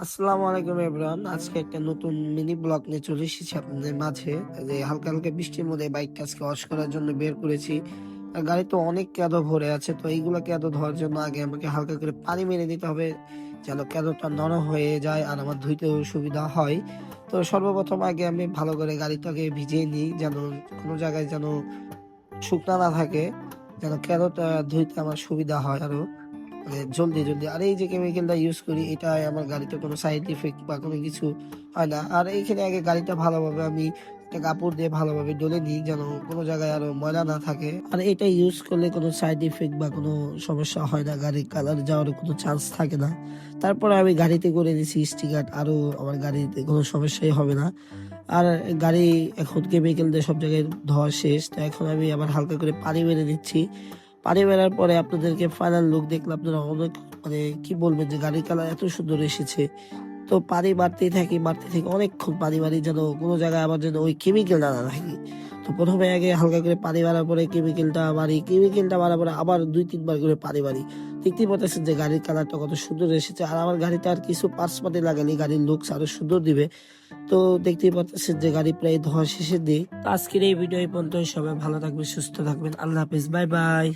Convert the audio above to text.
আসসালামু আলাইকুম এভরিওয়ান। আজকে একটা নতুন মিনি ব্লগ নিয়ে চলে এসেছি আপনাদের মাঝে। যে হালকা হালকা বৃষ্টির মধ্যে বাইকটা আজকে ওয়াশ করার জন্য বের করেছি। আর গাড়ি তো অনেক কাদো ভরে আছে, তো এইগুলা কাদো ধোয়ার জন্য আগে আমাকে হালকা করে পানি মেরে দিতে হবে, যেন কাদোটা নরম হয়ে যায় আর আমার ধুইতেও সুবিধা হয়। তো সর্বপ্রথম আগে আমি ভালো করে গাড়িটাকে ভিজিয়ে নিই, যেন কোনো জায়গায় যেন শুকনা না থাকে, যেন কাদোটা ধুইতে আমার সুবিধা হয় আরো। মানে জলদি। আর এই যে কেমিক্যালটা ইউজ করি, এটায় আমার গাড়িতে কোনো সাইড ইফেক্ট বা কোনো কিছু হয় না। আর এইখানে আগে গাড়িটা ভালোভাবে আমি একটা কাপড় দিয়ে ভালোভাবে ডলে নিই, যেন কোনো জায়গায় আরো ময়লা না থাকে। আর এটা ইউজ করলে কোনো সাইড ইফেক্ট বা কোনো সমস্যা হয় না, গাড়ির কালার যাওয়ার কোনো চান্স থাকে না। তারপরে আমি গাড়িতে করে নিছি স্টিকার, আরো আমার গাড়িতে কোনো সমস্যাই হবে না। আর গাড়ি এখন কেমিক্যাল দিয়ে সব জায়গায় ধোয়া শেষ, তো এখন আমি আবার হালকা করে পানি মেরে দিচ্ছি। পানি মেরার পরে আপনাদেরকে ফাইনাল লুক দেখলে আপনারা অনেক মানে কি বলবেন যে গাড়ির কালার এত সুন্দর এসেছে। তো পানি মারতে থাকি অনেকক্ষণ পানি মারি, যেন কোনো জায়গায় আবার যেন ওই কেমিক্যালটা না থাকে। তো প্রথমে আগে হালকা করে পানি মারার পরে কেমিক্যালটা মারার পরে আবার ২-৩ বার করে পানি মারি। দেখতেই পাচ্ছেন যে গাড়ির কালারটা কত সুন্দর এসেছে। আর আমার গাড়িতে আর কিছু পার্টস পাতি লাগালে গাড়ির লুকস আরো সুন্দর দিবে। তো দেখতেই পাচ্ছেন যে গাড়ি প্রায় ধোয়া শেষের দিকে। তো আজকের এই ভিডিও এই পর্যন্ত। সবাই ভালো থাকবেন, সুস্থ থাকবেন। আল্লাহ হাফেজ, বাই বাই।